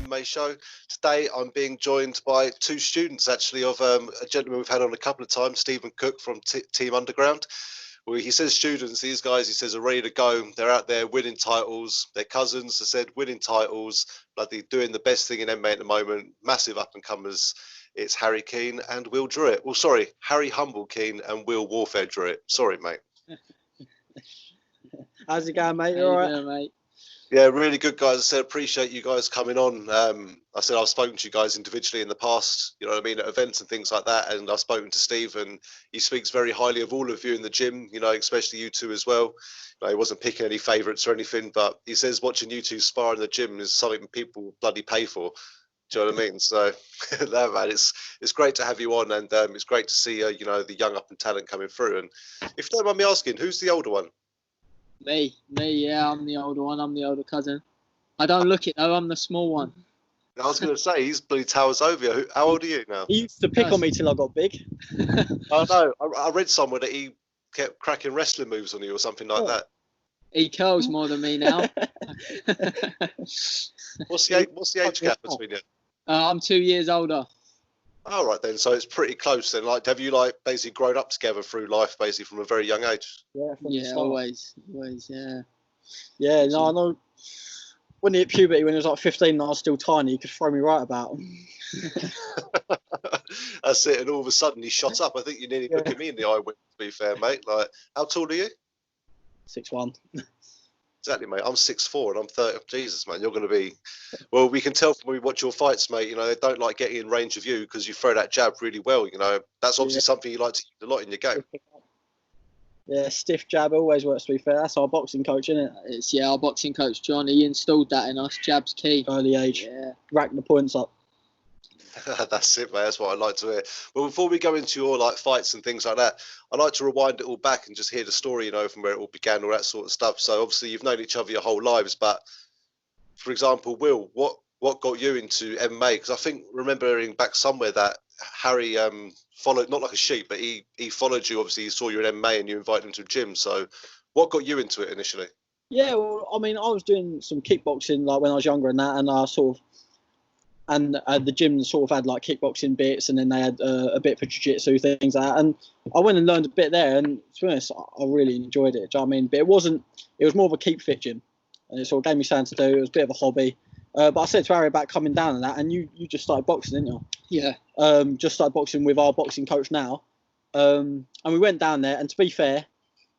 MMA show. Today I'm being joined by two students actually of a gentleman we've had on a couple of times, Stephen Cook from Team Underground. Well, he says students, these guys, he says, are ready to go. They're out there winning titles. Their cousins, I said, winning titles, bloody doing the best thing in MMA at the moment. Massive up-and-comers. It's Harry Keane and Will Drewitt. Well, sorry, Harry Humble Keane and Will Warfare Drewitt. Sorry, mate. How's it going, mate? You all right? Mate? Yeah, really good, guys. I said, appreciate you guys coming on. I said, I've spoken to you guys individually in the past, you know what I mean, at events and things like that. And I've spoken to Steve, and he speaks very highly of all of you in the gym, you know, especially you two as well. You know, he wasn't picking any favourites or anything, but he says watching you two spar in the gym is something people bloody pay for. Do you know what I mean? So, no, man, it's great to have you on, and it's great to see, you know, the young up and talent coming through. And if you don't mind me asking, who's the older one? Me, yeah, I'm the older one. I'm the older cousin. I don't look it though. I'm the small one. I was going to say, he's bloody towers over you. How old are you now? He used to pick on me till I got big. Oh, no. I read somewhere that he kept cracking wrestling moves on you or something like that. He curls more than me now. What's the age gap between you? I'm 2 years older. All right, then. So it's pretty close then. Like, have you, like, basically grown up together through life, basically, from a very young age? Yeah, always, yeah. Yeah, no, I know. When he hit puberty, when he was like 15 and I was still tiny, he could throw me right about. That's it. And all of a sudden, he shot up. I think you're nearly looking me in the eye, to be fair, mate. Like, how tall are you? 6'1". Exactly, mate. I'm 6'4" and I'm 30. Jesus, man, you're going to be... Well, we can tell from when we watch your fights, mate, you know, they don't like getting in range of you because you throw that jab really well, you know. That's obviously something you like to use a lot in your game. Yeah, stiff jab always works, to be fair. That's our boxing coach, isn't it? Our boxing coach, John, he installed that in us. Jab's key. Early age. Yeah. Rack the points up. That's it, mate. That's what I'd like to hear. Well, before we go into your like fights and things like that, I'd like to rewind it all back and just hear the story, you know, from where it all began, all that sort of stuff. So obviously you've known each other your whole lives, but for example, Will, what got you into MMA? Because I think remembering back somewhere that Harry followed, not like a sheep, but he followed you. Obviously, he saw you in MMA and you invited him to a gym. So what got you into it initially? Yeah, well, I mean, I was doing some kickboxing like when I was younger and that, and I sort of. And the gym sort of had like kickboxing bits, and then they had a bit for jiu-jitsu, things like that. And I went and learned a bit there, and to be honest, I really enjoyed it. Do you know what I mean? But it was more of a keep fit gym, and it sort of gave me something to do. It was a bit of a hobby. But I said to Harry about coming down and that, and you just started boxing, didn't you? Yeah. Just started boxing with our boxing coach now, and we went down there. And to be fair,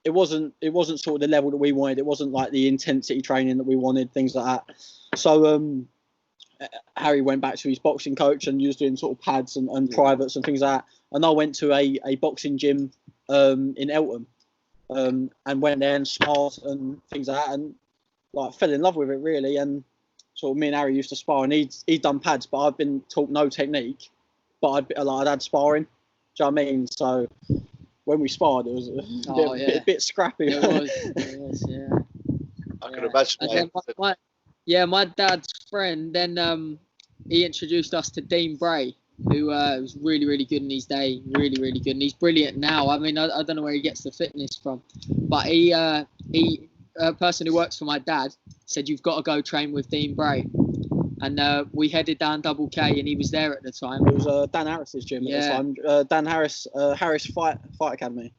it wasn't sort of the level that we wanted. It wasn't like the intensity training that we wanted, things like that. So. Harry went back to his boxing coach and he was doing sort of pads and privates and things like that. And I went to a boxing gym in Eltham and went there and sparred and things like that, and like fell in love with it really. And sort of me and Harry used to spar, and he'd done pads, but I'd been taught no technique, but I'd had sparring. Do you know what I mean? So when we sparred, it was a bit scrappy. It was, yeah. I can imagine. My dad's friend, then he introduced us to Dean Bray, who was really, really good in his day, really, really good. And he's brilliant now. I mean, I don't know where he gets the fitness from, but a person who works for my dad said, you've got to go train with Dean Bray. And we headed down Double K, and he was there at the time. It was Dan Harris's gym at the time. Dan Harris, Harris Fight Academy.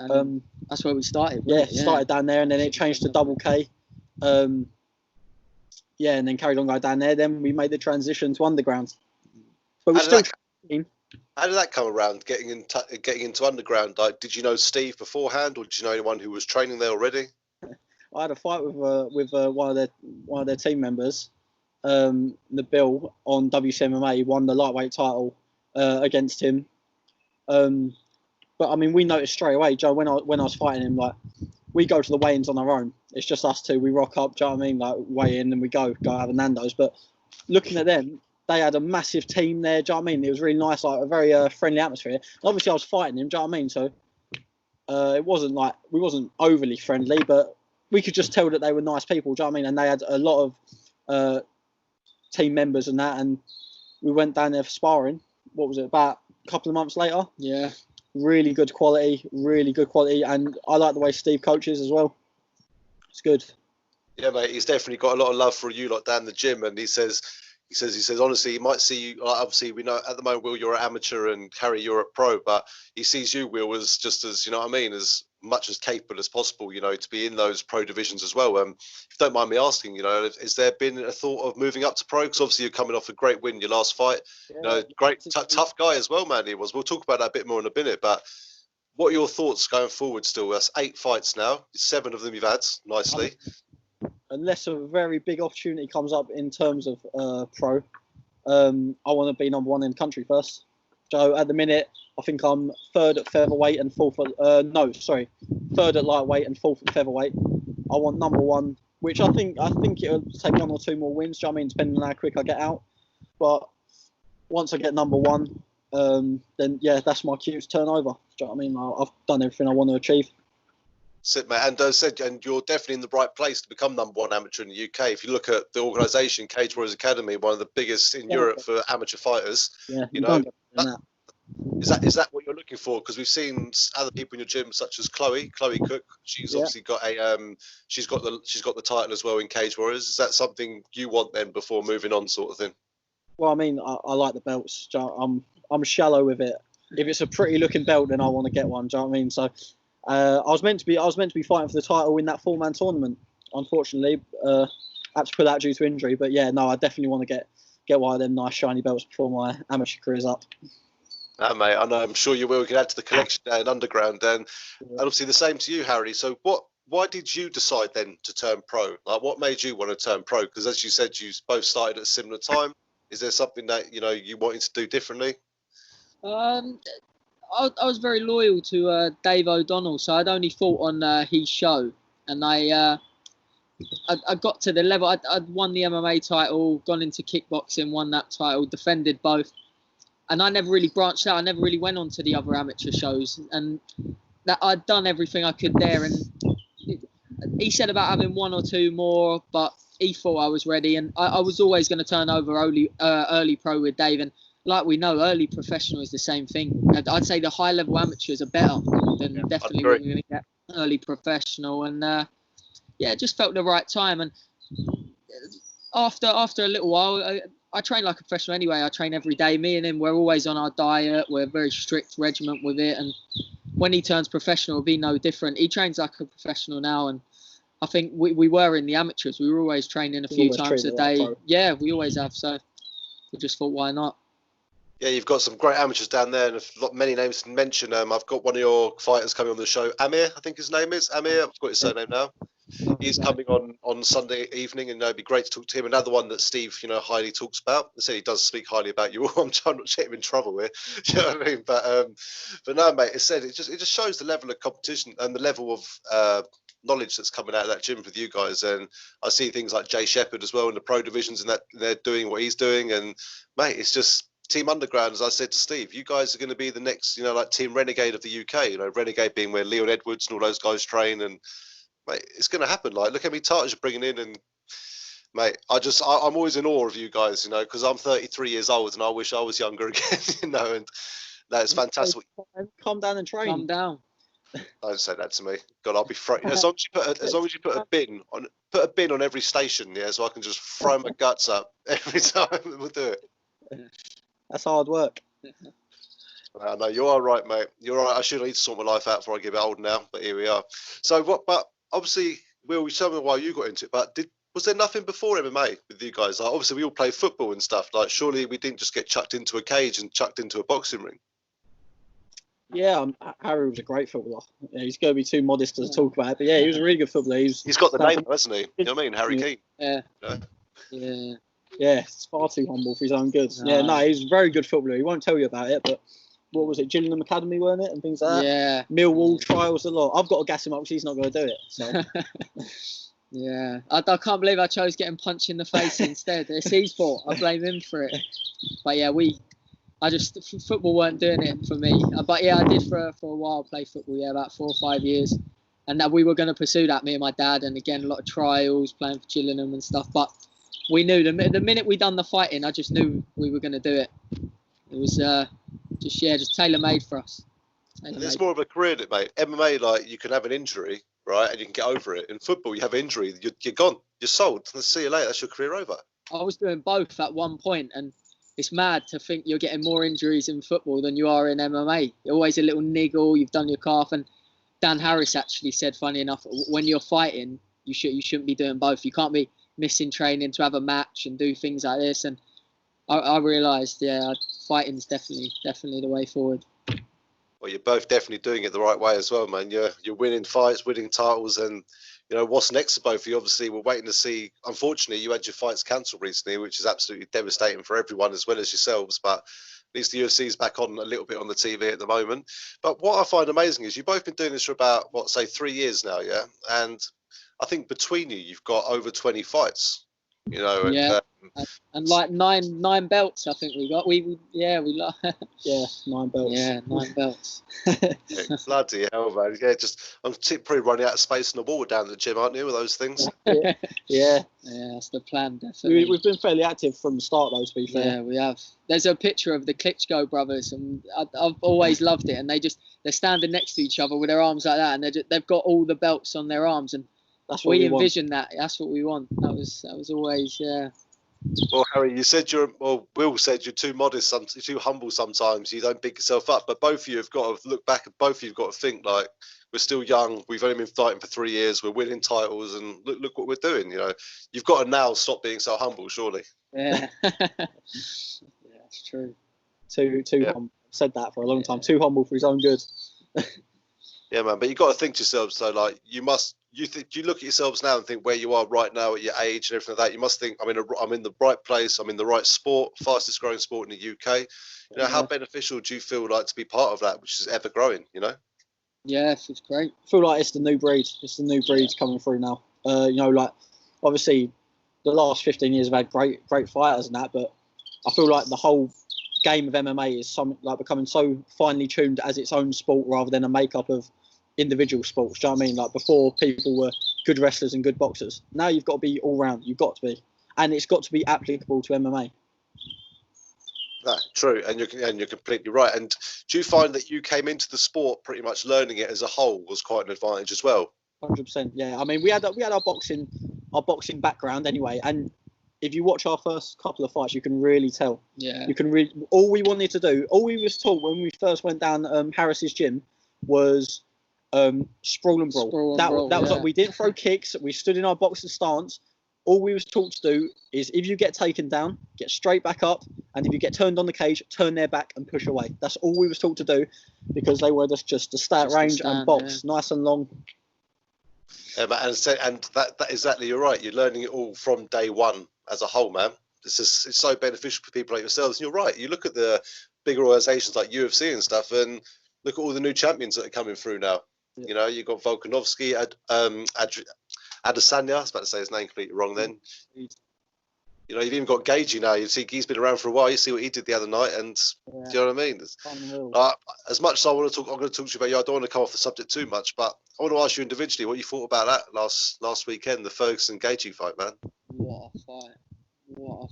And that's where we started. Started down there, and then it changed to Double K. And then carried on going down there. Then we made the transition to Underground. But how did that come around? Getting into Underground. Like, did you know Steve beforehand, or did you know anyone who was training there already? I had a fight with one of their team members, Nabil, on WCMMA. He won the lightweight title against him. But I mean, we noticed straight away, Joe, when I was fighting him, like, we go to the weigh-ins on our own. It's just us two. We rock up, do you know what I mean? Like, weigh in and we go have a Nando's. But looking at them, they had a massive team there, do you know what I mean? It was really nice, like a very friendly atmosphere. And obviously, I was fighting him, do you know what I mean? So it wasn't like, we wasn't overly friendly, but we could just tell that they were nice people, do you know what I mean? And they had a lot of team members and that. And we went down there for sparring. What was it, about a couple of months later? Yeah. Really good quality, and I like the way Steve coaches as well. It's good. Yeah, mate, he's definitely got a lot of love for you lot down the gym, and he says, He says honestly, he might see you. Obviously, we know at the moment, Will, you're an amateur and Harry, you're a pro, but he sees you, Will, as just as, you know what I mean, as much as capable as possible, you know, to be in those pro divisions as well. If you don't mind me asking, you know, has there been a thought of moving up to pro? Because obviously you're coming off a great win your last fight. Yeah, You know, great, tough guy as well, man. He was. We'll talk about that a bit more in a minute, but. What are your thoughts going forward still? That's 8 fights now. 7 of them you've had, nicely. Unless a very big opportunity comes up in terms of pro, I want to be number 1 in the country first. So at the minute, I think I'm 3rd at featherweight and 4th at, 3rd at lightweight and 4th at featherweight. I want number 1, which I think it'll take 1 or 2 more wins, do you know what I mean, depending on how quick I get out. But once I get number 1, then yeah, that's my cue to turn over. Do you know what I mean? I've done everything I want to achieve. Sit, mate. And you're definitely in the right place to become number 1 amateur in the UK. If you look at the organisation, Cage Warriors Academy, one of the biggest in Europe for amateur fighters. Yeah, you know, is that what you're looking for? Because we've seen other people in your gym, such as Chloe Cook. She's obviously got she's got the title as well in Cage Warriors. Is that something you want then before moving on, sort of thing? Well, I mean, I like the belts. I'm shallow with it. If it's a pretty looking belt, then I want to get one. Do you know what I mean? So, I was meant to be fighting for the title in that 4-man tournament. Unfortunately, I had to pull out due to injury. But yeah, no, I definitely want to get one of them nice shiny belts before my amateur career's up. No, mate, I know. I'm sure you will. We can add to the collection down underground. And obviously the same to you, Harry. So why did you decide then to turn pro? Like, what made you want to turn pro? Because as you said, you both started at a similar time. Is there something that, you know, you wanted to do differently? I was very loyal to Dave O'Donnell, so I'd only fought on his show, and I got to the level. I'd won the MMA title, gone into kickboxing, won that title, defended both, and I never really branched out. I never really went on to the other amateur shows, and that I'd done everything I could there. And he said about having 1 or 2 more, but he thought I was ready, and I was always going to turn over early pro with Dave. And like we know, early professional is the same thing. I'd say the high-level amateurs are better than definitely when you're going to get early professional. And it just felt the right time. And after a little while, I train like a professional anyway. I train every day. Me and him, we're always on our diet. We're a very strict regiment with it. And when he turns professional, it'll be no different. He trains like a professional now. And I think we were in the amateurs. We were always training a few times a day. Yeah, we always have. So we just thought, why not? Yeah, you've got some great amateurs down there, and many names to mention. I've got one of your fighters coming on the show, Amir, I think his name is. Amir, I've got his surname now. He's coming on Sunday evening, and it'd be great to talk to him. Another one that Steve, you know, highly talks about. I say he does speak highly about you. I'm trying not to get him in trouble here. You know what I mean? But no, mate. It just shows the level of competition and the level of knowledge that's coming out of that gym with you guys. And I see things like Jay Shepherd as well in the pro divisions, and that they're doing what he's doing. And mate, it's just Team Underground, as I said to Steve, you guys are going to be the next, you know, like Team Renegade of the UK. You know, Renegade being where Leon Edwards and all those guys train, and mate, it's going to happen. Like, look how many titles you're bringing in, and mate, I'm always in awe of you guys, you know, because I'm 33 years old and I wish I was younger again, you know. And no, it's fantastic. Calm down and train. Calm down. Don't say that to me. God, I'll be frightened. As long as you put a bin on every station, yeah, so I can just throw my guts up every time. We'll do it. That's hard work. No, you are right, mate. You're right. I should need to sort my life out before I get old now, but here we are. So what? But obviously, Will, tell me why you got into it. But was there nothing before MMA with you guys? Like, obviously, we all play football and stuff. Like, surely we didn't just get chucked into a cage and chucked into a boxing ring. Yeah, Harry was a great footballer. Yeah, he's going to be too modest to talk about it, but yeah, he was a really good footballer. He's got the name, hasn't he? You know what I mean? Harry Keane. Yeah. You know? Yeah. Yeah, it's far too humble for his own good. No. Yeah, no, he's a very good footballer. He won't tell you about it, but what was it, Gillingham Academy, weren't it? And things like that. Yeah. Millwall trials a lot. I've got to gas him up because he's not going to do it. So. Yeah. I can't believe I chose getting punched in the face instead. It's his fault. I blame him for it. But yeah, football weren't doing it for me. But yeah, I did for a while play football, yeah, about 4 or 5 years. And that we were going to pursue that, me and my dad. And again, a lot of trials, playing for Gillingham and stuff. But we knew the minute we done the fighting, I just knew we were going to do it. It was just tailor-made for us. It's more of a career, mate. MMA, like, you can have an injury, right, and you can get over it. In football, you have an injury, you're gone, you're sold. Let's see you later. That's your career over. I was doing both at one point, and it's mad to think you're getting more injuries in football than you are in MMA. Always a little niggle, you've done your calf, and Dan Harris actually said, funny enough, when you're fighting, you shouldn't be doing both. You can't be missing training to have a match and do things like this. And I realised, fighting's definitely the way forward. Well, you're both definitely doing it the right way as well, man. You're winning fights, winning titles, and what's next for both of you. Obviously, we're waiting to see. Unfortunately, you had your fights cancelled recently, which is absolutely devastating for everyone as well as yourselves. But at least the UFC is back on a little bit on the TV at the moment. But what I find amazing is you've both been doing this for about 3 years now, yeah. And I think between you've got over 20 fights. And like nine belts, I think we got. We 9 belts. Yeah, 9 belts. Bloody hell, man! Yeah, I'm probably running out of space on the wall down at the gym, aren't you, with those things? Yeah, that's the plan. Definitely. We've been fairly active from the start, though. To be fair. Yeah, we have. There's a picture of the Klitschko brothers, and I've always loved it. And they're standing next to each other with their arms like that, and they've got all the belts on their arms, and that's what we envisioned that. That's what we want. That was always. Well, Harry, Will said you're too modest, you're too humble sometimes. You don't big yourself up. But both of you have got to look back. Both of you have got to think like we're still young. We've only been fighting for 3 years. We're winning titles, and look what we're doing. You've got to now stop being so humble. Surely. Yeah. It's true. Too humble. I've said that for a long time. Too humble for his own good. Yeah, man. But you got to think to yourselves. So, like, you look at yourselves now and think where you are right now at your age and everything like that. You must think, I'm in the right place. I'm in the right sport, fastest growing sport in the UK. How beneficial do you feel like to be part of that, which is ever growing? Yeah, it's great. I feel like it's the new breed. It's the new breeds coming through now. Like obviously the last 15 years have had great fighters and that, but I feel like the whole game of MMA is becoming so finely tuned as its own sport rather than a makeup of individual sports. Do you know what I mean? Like before, people were good wrestlers and good boxers. Now you've got to be all round. You've got to be, and it's got to be applicable to MMA. True, and you're completely right. And do you find that you came into the sport pretty much learning it as a whole was quite an advantage as well? 100%. Yeah, I mean we had our boxing background anyway, and if you watch our first couple of fights, you can really tell. Yeah. You can really. All we wanted to do, all we was taught when we first went down Harris's gym was sprawl and brawl. That was like, we didn't throw kicks. We stood in our boxing stance. All we was taught to do is if you get taken down, get straight back up, and if you get turned on the cage, turn their back and push away. That's all we was taught to do, because they were just to stay at range and box, nice and long. And that exactly, you're right. You're learning it all from day one as a whole, man. It's so beneficial for people like yourselves. And you're right. You look at the bigger organisations like UFC and stuff, and look at all the new champions that are coming through now. Yeah. You've got Volkanovski, Adesanya. I was about to say his name completely wrong then. You've even got Gagey now. You see, he's been around for a while. You see what he did the other night, and do you know what I mean? As much as I'm going to talk to you about you. I don't want to come off the subject too much, but I want to ask you individually what you thought about that last weekend, the Ferguson Gagey fight, man. What a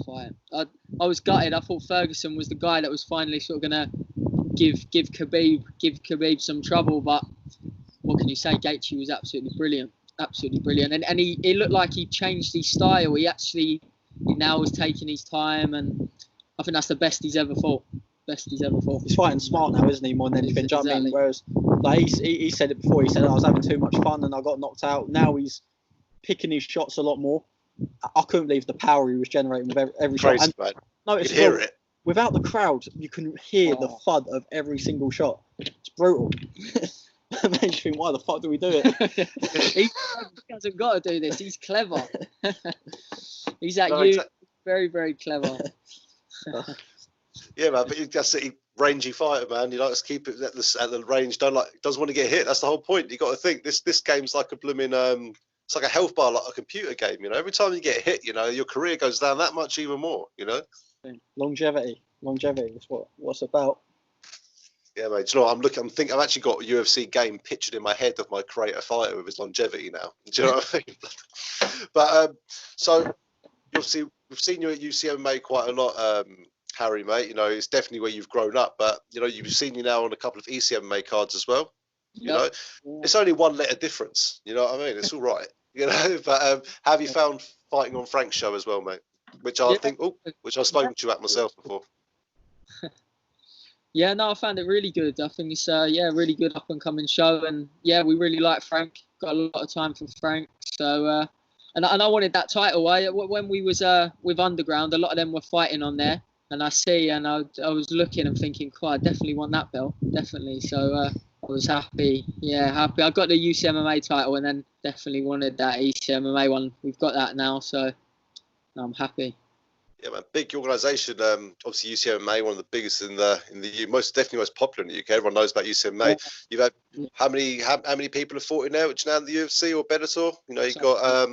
fight! I was gutted. I thought Ferguson was the guy that was finally sort of going to give Khabib some trouble, but what can you say? Gaethje was absolutely brilliant, and he looked like he changed his style. He now was taking his time, and I think that's the best he's ever fought. He's fighting smart now, isn't he? More than anything. Exactly. I mean, whereas like he said it before. He said, I was having too much fun and I got knocked out. Now he's picking his shots a lot more. I couldn't believe the power he was generating with every shot. And man. You can hear it. Without the crowd, you can hear the thud of every single shot. It's brutal. It makes you think, why the fuck do we do it? He hasn't got to do this. He's clever. He's exactly. Very, very clever. Yeah, man, but that's a rangy fighter, man. You like to keep it at the range. Doesn't want to get hit. That's the whole point. You got to think this game's like a blooming it's like a health bar, like a computer game. Every time you get hit, your career goes down that much even more. Longevity is what's about. Yeah, mate. Do you know what? I've actually got a UFC game pictured in my head of my creator fighter with his longevity now. Do you know what I mean? But so obviously we've seen you at UCMA quite a lot, Harry, mate. It's definitely where you've grown up. But you've seen you now on a couple of ECMA cards as well. It's only one letter difference. You know what I mean? It's all right. But have you found fighting on Frank's show as well, mate? which I think, which I've spoken to you about myself before. Yeah, no, I found it really good. I think it's really good up and coming show, and yeah, we really like Frank. Got a lot of time from Frank, so and I wanted that title. When we was with Underground, a lot of them were fighting on there, and I was looking and thinking, "Quite, I definitely want that belt, definitely." So I was happy. Yeah, happy. I got the UCMMA title, and then definitely wanted that ECMMA one. We've got that now, so I'm happy. Yeah, man, big organisation. Obviously, UCMA, one of the biggest in the definitely most popular in the UK. Everyone knows about UCMA. Yeah. You've had how many people have fought in there, which now in the UFC or Bellator? You know, you got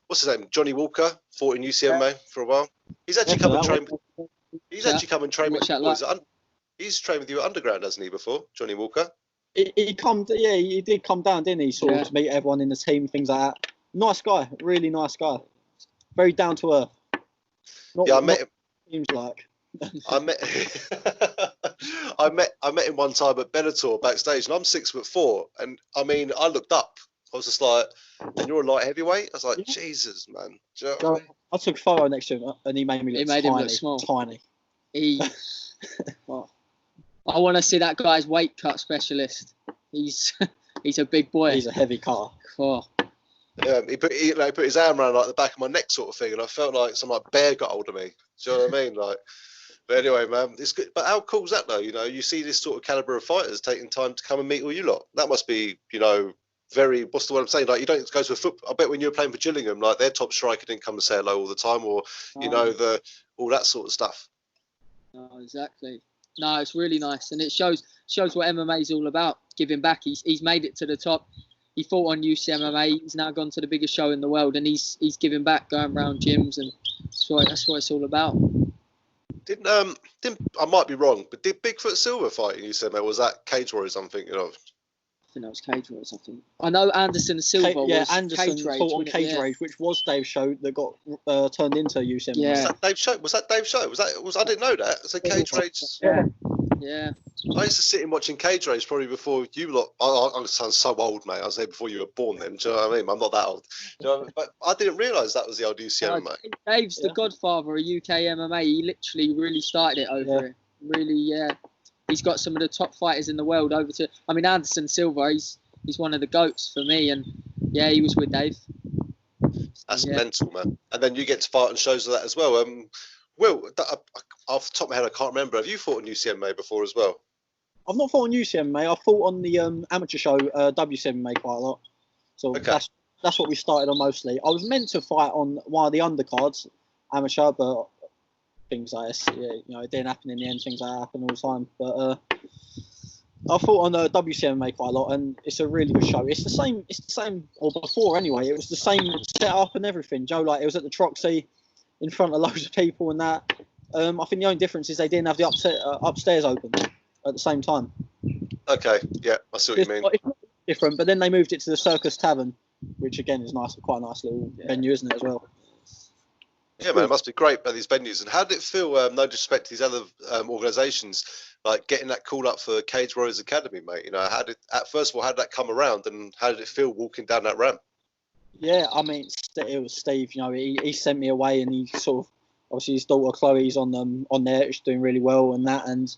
what's his name, Johnny Walker, fought in UCMA for a while. He's actually come and trained. He's actually come and trained with you boys. He's trained with you at Underground, hasn't he? Before Johnny Walker. He did come down, didn't he? Sort of to meet everyone in the team, things like that. Nice guy, really nice guy. Very down to earth. I met him. Seems like. I met him one time at Bellator backstage, and I'm 6'4", and I mean, I looked up. I was just like, "And you're a light heavyweight?" I was like, "Jesus, man!" Do you know what I mean? I took a photo next to him, and he made me look tiny. Him look small. Tiny. I want to see that guy's weight cut specialist. He's a big boy. He's a heavy cutter. Oh. He put his arm around like the back of my neck, sort of thing, and I felt like some bear got hold of me. Do you know what I mean? Like, but anyway, man, it's good. But how cool is that, though? You know, you see this sort of caliber of fighters taking time to come and meet all you lot. That must be, you know, very. What's the word I'm saying? Like, you don't go to a football. I bet when you were playing for Gillingham, like their top striker didn't come and say hello all the time, or you know, all that sort of stuff. No, exactly. No, it's really nice, and it shows what MMA is all about. Giving back. He's made it to the top. He fought on UCMMA. He's now gone to the biggest show in the world, and he's giving back, going around gyms, and that's what it's all about. Didn't I might be wrong, but did Bigfoot Silver fight in UCMMA? Was that Cage Warriors? I'm thinking of. I think that was Cage Warriors. I think. I know Anderson Silva. Anderson Cage fought on Cage Rage, which was Dave's show that got turned into UCMMA. Yeah. Was that Dave's show? I didn't know that. It's a Cage Rage. Yeah. I used to sit in watching Cage Rage probably before you lot. I sound so old, mate. I was there before you were born then. Do you know what I mean? I'm not that old. Do you know what I mean? But I didn't realise that was the old UCMMA. Dave's the godfather of UK MMA. He literally really started it over here. Really, he's got some of the top fighters in the world over to. I mean, Anderson Silva. He's one of the goats for me, and he was with Dave. That's mental, man. And then you get to fight on shows of that as well. Will, off the top of my head, I can't remember. Have you fought on UCMA before as well? I've not fought on UCMA. I fought on the amateur show, WCMA, quite a lot. So that's what we started on mostly. I was meant to fight on one of the undercards, amateur, but things like this, you know, it didn't happen in the end. Things like that happen all the time. But I fought on WCMA quite a lot, and it's a really good show. It's the same, or before anyway. It was the same setup and everything. Joe, like it was at the Troxy, in front of loads of people and that. I think the only difference is they didn't have the upstairs open at the same time. Okay, yeah, I see what you mean. It's not different, but then they moved it to the Circus Tavern, which again is nice, quite a nice little venue, isn't it, as well? Yeah, man, it must be great about these venues. And how did it feel, no disrespect to these other organisations, like getting that call up for Cage Warriors Academy, mate? You know, first of all, how did that come around, and how did it feel walking down that ramp? Yeah, I mean, it was Steve. You know, he sent me away, and he sort of, obviously his daughter Chloe's on there, she's doing really well, and that, and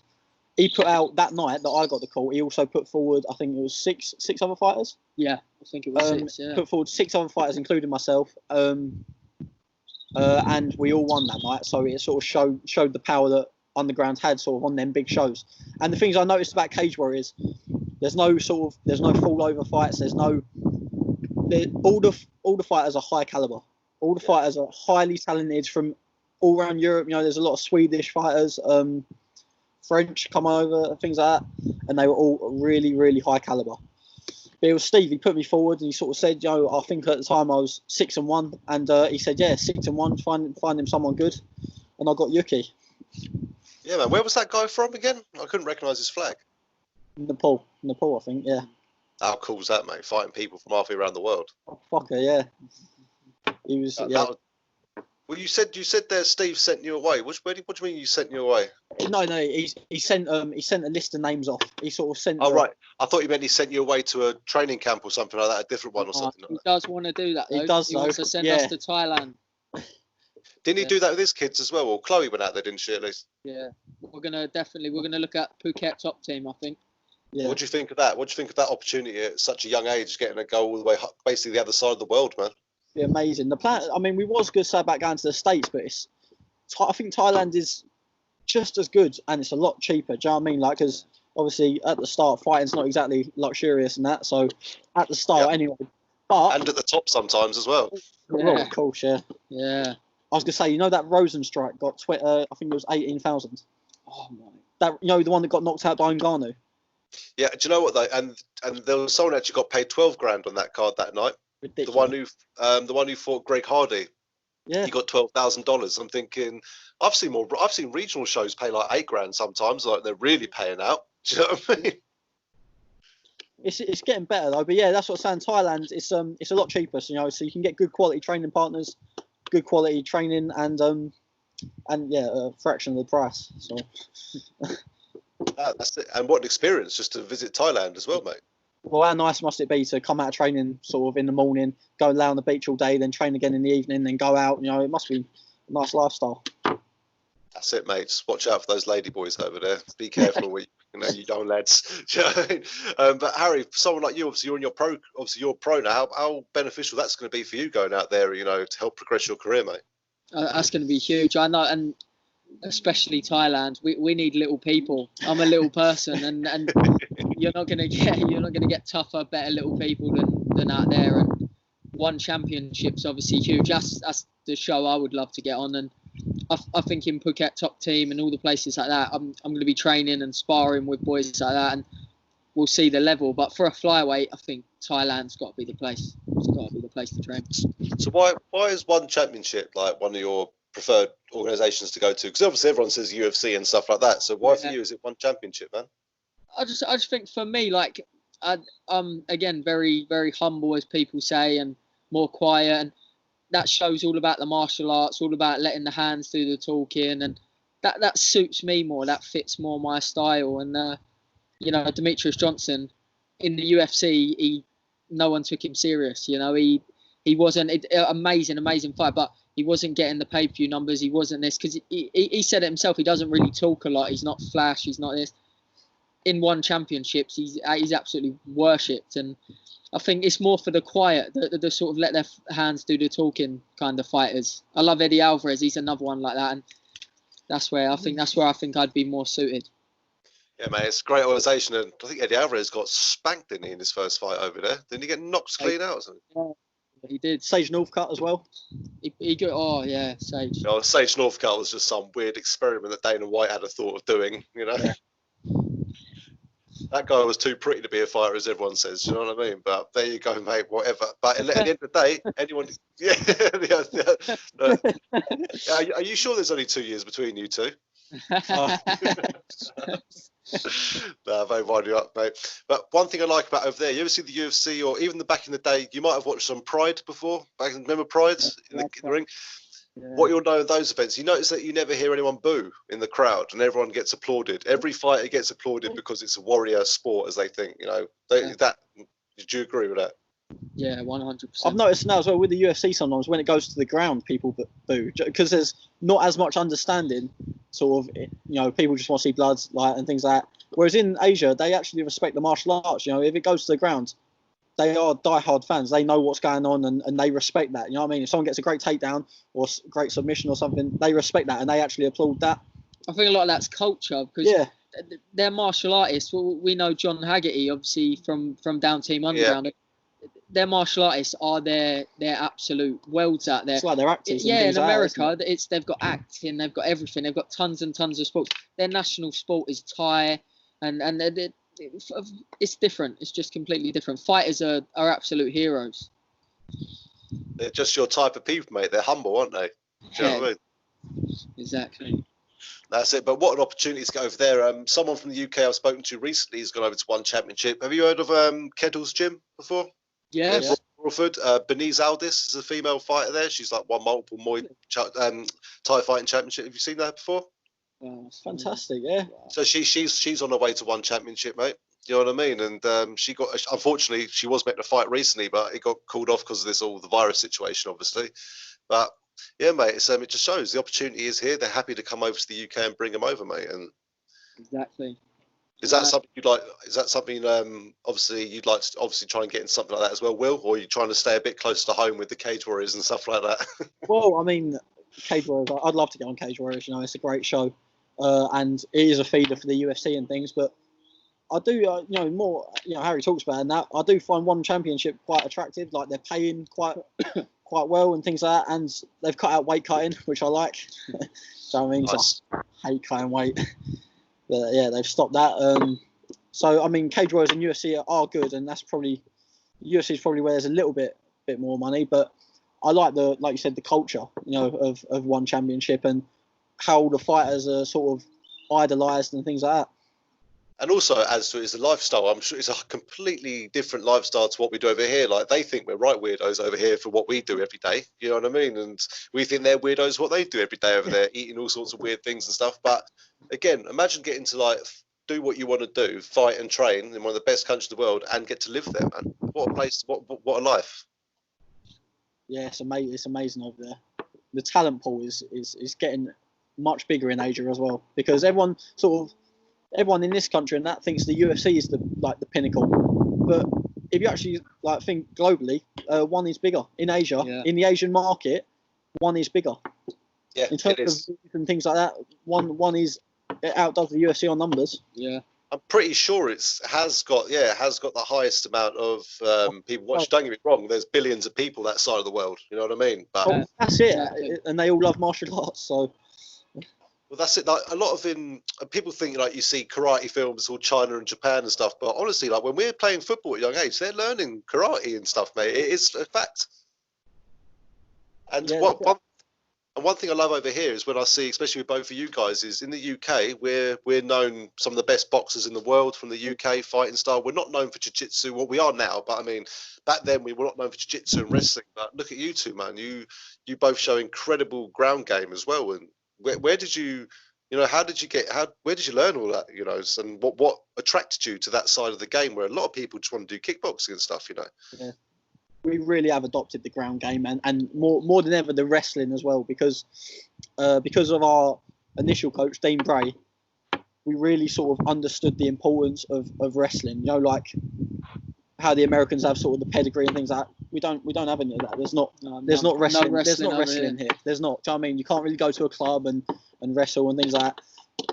he put out that night that I got the call. He also put forward, I think it was six other fighters. Yeah, I think it was 6. Yeah. Put forward 6 other fighters, including myself. And we all won that night. So it sort of showed the power that Underground had sort of on them big shows. And the things I noticed about Cage Warriors, there's no fall over fights. All the fighters are high caliber. All the fighters are highly talented from all around Europe. You know, there's a lot of Swedish fighters, French come over, things like that, and they were all really, really high caliber. But it was Steve. He put me forward, and he sort of said, "Yo, I think at the time I was 6-1," and he said, "Yeah, 6-1. Find him someone good," and I got Yuki. Yeah, man. Where was that guy from again? I couldn't recognise his flag. Nepal, I think. Yeah. How cool is that, mate? Fighting people from halfway around the world. Oh, fucker, yeah. He was. Well, you said there Steve sent you away. What do you mean you sent you away? No. He sent a list of names off. He sort of sent. Oh right, I thought you meant he sent you away to a training camp or something like that, a different one or something. He does want to do that. Though. He does. He wants to send us to Thailand. Didn't he do that with his kids as well? Or Chloe went out there, didn't she, at least? Yeah, we're gonna look at Phuket top team, I think. Yeah. What do you think of that? What do you think of that opportunity at such a young age, getting to go all the way basically the other side of the world, man? Yeah, amazing. The plan. I mean, we was good to say about going to the States, but I think Thailand is just as good, and it's a lot cheaper. Do you know what I mean? Like, because obviously at the start, fighting's not exactly luxurious and that. So at the start, anyway. But and at the top sometimes as well. Well, of course, yeah. Yeah. I was gonna say, that Rosenstrike got I think it was 18,000. Oh my! That the one that got knocked out by Ngannou. Yeah, do you know what though? And there was someone actually got paid 12 grand on that card that night. Ridiculous. The one who fought Greg Hardy. Yeah. He got $12,000. I'm thinking, I've seen regional shows pay like 8 grand sometimes. Like they're really paying out. Do you know what I mean? It's getting better though. But yeah, that's what I'm saying. Thailand, it's a lot cheaper. So so you can get good quality training partners, good quality training, and yeah, a fraction of the price. So. That's it. And what an experience just to visit Thailand as well, mate. Well, how nice must it be to come out of training sort of in the morning, go lay on the beach all day, then train again in the evening, then go out. It must be a nice lifestyle. That's it, mate. Just watch out for those lady boys over there. Be careful with you young lads. Do you know what I mean? But Harry, for someone like you, obviously you're pro now. How beneficial that's going to be for you going out there, to help progress your career, mate. That's going to be huge. I know, and especially Thailand, we need little people. I'm a little person, and you're not going to get tougher, better little people than out there. And one championship's obviously huge. That's the show I would love to get on. And I think in Phuket top team and all the places like that, I'm going to be training and sparring with boys like that, and we'll see the level. But for a flyweight, I think Thailand's got to be the place. It's got to be the place to train. So why is one championship like one of your preferred organisations to go to? Because obviously everyone says UFC and stuff like that. So why for you is it one championship, man? I just think for me, like I'm again very, very humble, as people say, and more quiet, and that show's all about the martial arts, all about letting the hands do the talking, and that suits me more. That fits more my style. And Demetrius Johnson in the UFC, no one took him serious. He wasn't amazing fight, but he wasn't getting the pay-per-view numbers. He wasn't this, because he said it himself. He doesn't really talk a lot. He's not flash. He's not this. In one championships, he's absolutely worshipped, and I think it's more for the quiet, the sort of let their hands do the talking kind of fighters. I love Eddie Alvarez. He's another one like that, and that's where I think I'd be more suited. Yeah, mate, it's a great organisation, and I think Eddie Alvarez got spanked, didn't he, in his first fight over there? Didn't he get knocked clean out or something? Yeah, he did. Sage Northcutt as well. He got, oh yeah, Sage. Sage Northcutt was just some weird experiment that Dana White had a thought of doing, Yeah. That guy was too pretty to be a fighter, as everyone says. You know what I mean? But there you go, mate. Whatever. But at the end of the day, anyone. Yeah. Are you sure there's only 2 years between you two? No, I won't wind you up, mate. But one thing I like about over there, you ever see the UFC, or even back in the day, you might have watched some Pride before. Remember Pride in the ring? Yeah. What you'll know in those events, you notice that you never hear anyone boo in the crowd, and everyone gets applauded. Every fighter gets applauded because it's a warrior sport, as they think. Did you agree with that? Yeah, 100%. I've noticed now as well with the UFC, sometimes when it goes to the ground, people boo because there's not as much understanding. Sort of, people just want to see blood, and things like that. Whereas in Asia, they actually respect the martial arts. If it goes to the ground, they are diehard fans. They know what's going on, and they respect that. You know what I mean? If someone gets a great takedown or great submission or something, they respect that and they actually applaud that. I think a lot of that's culture, because they're martial artists. Well, we know John Haggerty, obviously from Down Team Underground. Yeah. Their martial artists are their absolute worlds out there. It's like they're actors. In America, they've got acting, they've got everything, they've got tons and tons of sports. Their national sport is Thai, and it's different. It's just completely different. Fighters are absolute heroes. They're just your type of people, mate. They're humble, aren't they? Do you know what I mean? Exactly. That's it. But what an opportunity to go over there. Someone from the UK I've spoken to recently has gone over to one championship. Have you heard of Kettle's Gym before? Yeah. Crawford. Beniz Aldis is a female fighter there. She's won multiple Thai fighting championship. Have you seen that before? It's fantastic, yeah. So she's on her way to one championship, mate. You know what I mean? And she got, unfortunately, she was meant to fight recently, but it got called off because of the virus situation, obviously. But Yeah, mate. It just shows the opportunity is here. They're happy to come over to the UK and bring them over, mate. And Exactly. is that something you'd like? Is that something obviously you'd like to obviously try and get in something like that as well, Will? Or are you trying to stay a bit closer to home with the Cage Warriors and stuff like that? Well, I mean, Cage Warriors. I'd love to get on Cage Warriors. You know, it's a great show, and it is a feeder for the UFC and things. But I do, you know, more. You know, Harry talks about it and that. I do find one championship quite attractive. Like they're paying quite well and things like that, and they've cut out weight cutting, which I like. So I mean, Nice. I hate cutting weight. But yeah, they've stopped that. So I mean, Cage Warriors and UFC are good, and that's probably UFC is probably where there's a little bit more money. But I like like you said, the culture, you know, of one championship and how the fighters are sort of idolized and things like that. And also, as to it's a lifestyle, I'm sure it's a completely different lifestyle to what we do over here. Like they think we're right weirdos over here for what we do every day. You know what I mean? And we think they're weirdos what they do every day over there, eating all sorts of weird things and stuff. But again, imagine getting to like do what you want to do, fight and train in one of the best countries in the world, and get to live there, man. What a place! What a life! Yeah, it's amazing. It's amazing over there. The talent pool is getting much bigger in Asia as well, because everyone in this country and that thinks the UFC is the pinnacle. But if you actually like think globally, one is bigger in Asia. Yeah. In the Asian market, one is bigger. Yeah, in terms of and things like that, one is it outdoes the UFC on numbers. Yeah. I'm pretty sure it has got the highest amount of people watching. Don't get me wrong, there's billions of people that side of the world. You know what I mean? But that's it, and they all love martial arts. So. Well, that's it. Like a lot of people think like you see karate films all China and Japan and stuff, but honestly, like when we're playing football at a young age, they're learning karate and stuff, mate. It is a fact. And one thing I love over here is when I see, especially with both of you guys, is in the UK we're known some of the best boxers in the world from the UK fighting style. We're not known for jiu-jitsu. Well, we are now, but I mean back then we were not known for jiu-jitsu and wrestling. But look at you two, man. You both show incredible ground game as well. And where did you, where did you learn all that, and what attracted you to that side of the game where a lot of people just want to do kickboxing and stuff, Yeah. We really have adopted the ground game and more than ever the wrestling as well, because of our initial coach, Dean Bray, we really sort of understood the importance of wrestling, like how the Americans have sort of the pedigree and things like that. We don't have any of that. There's not wrestling. There's not wrestling here. There's not. Do you know what I mean? You can't really go to a club and wrestle and things like that.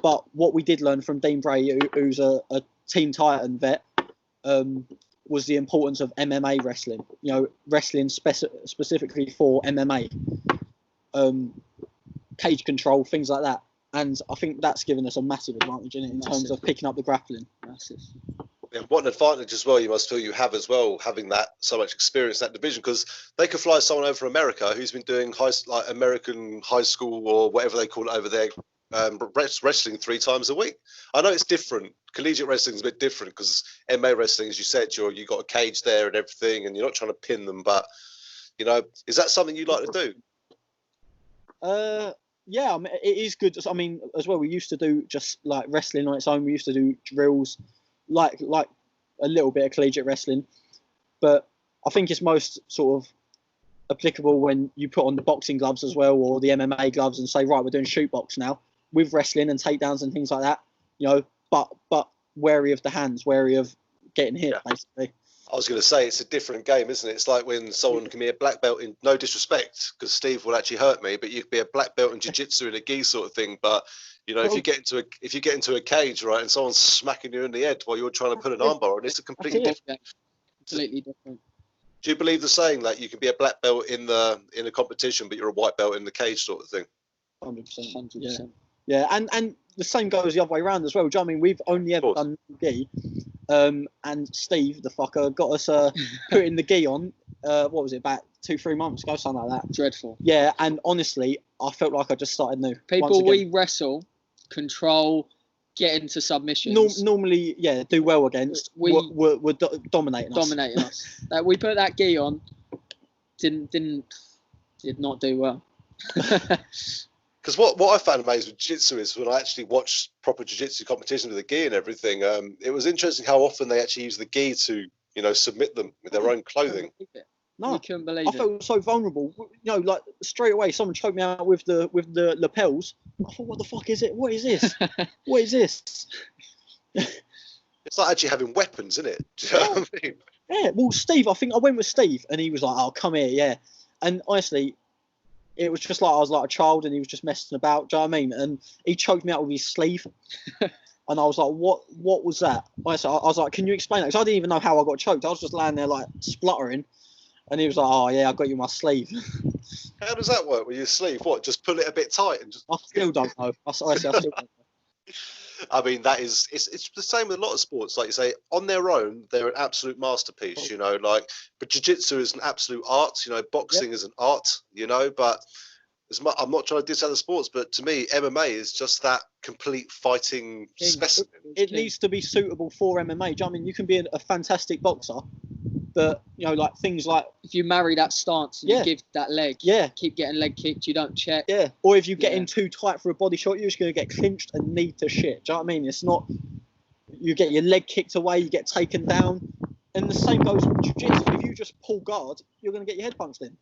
But what we did learn from Dean Bray, who's a Team Titan vet, was the importance of MMA wrestling. Wrestling specifically for MMA, cage control, things like that. And I think that's given us a massive advantage in terms of picking up the grappling. Massive. Yeah, what an advantage as well you must feel you have as well, having that so much experience in that division, because they could fly someone over from America who's been doing American high school or whatever they call it over there, wrestling 3 times a week. I know it's different. Collegiate wrestling is a bit different because MMA wrestling, as you said, you got a cage there and everything, and you're not trying to pin them. But is that something you'd like to do? Yeah, I mean, it is good. I mean, as well, we used to do just like wrestling on its own. We used to do drills, like a little bit of collegiate wrestling, but I think it's most sort of applicable when you put on the boxing gloves as well, or the MMA gloves, and say, right, we're doing shoot box now with wrestling and takedowns and things like that. But wary of the hands, wary of getting hit, basically. I was going to say it's a different game, isn't it? It's like when someone can be a black belt in, no disrespect, because Steve will actually hurt me, but you could be a black belt in jiu-jitsu and a gi sort of thing. But if you get into a cage, right, and someone's smacking you in the head while you're trying to put an armbar on, it's a completely different. Completely different. Do you believe the saying that you can be a black belt in a competition, but you're a white belt in the cage sort of thing? 100%. Yeah, and the same goes the other way around as well. Do you know what I mean? We've only ever done gi, and Steve, the fucker, got us putting the gi on. What was it, about 2-3 months ago, something like that. Dreadful. Yeah, and honestly, I felt like I just started new. People we wrestle, control, get into submissions. Normally, do well against. Were dominating us. Dominating us. We put that gi on, did not do well. Because what I found amazing with jiu-jitsu is when I actually watched proper jiu-jitsu competitions with the gi and everything, it was interesting how often they actually use the gi to, submit them with their own clothing. No, You couldn't believe I it. felt so vulnerable. You know, like straight away, someone choked me out with the lapels. I thought, what the fuck is it? What is this? What is this? It's like actually having weapons, isn't it? Do you know what I mean? Yeah. Well, Steve, I think I went with Steve, and he was like, "Oh, come here, yeah." And honestly, it was just like I was like a child, and he was just messing about. Do you know what I mean? And he choked me out with his sleeve, and I was like, "What was that?" Honestly, I was like, "Can you explain that?" Because I didn't even know how I got choked. I was just lying there like spluttering. And he was like, "Oh yeah, I got you my sleeve." How does that work with your sleeve? What, just pull it a bit tight and just? I still don't know. I still don't know. I mean, it's the same with a lot of sports. Like you say, on their own, they're an absolute masterpiece. You know, like, but jiu-jitsu is an absolute art. You know, boxing is an art. You know, but I'm not trying to diss other sports, but to me, MMA is just that complete fighting specimen. It needs to be suitable for MMA. Do you know what I mean? You can be a fantastic boxer, but you know, like things like If you marry that stance and you give that leg, keep getting leg kicked, you don't check. Yeah. Or if you get in too tight for a body shot, you're just going to get clinched and knee to shit. Do you know what I mean? It's not. You get your leg kicked away, you get taken down, and the same goes with jiu-jitsu. If you just pull guard, you're going to get your head punched in.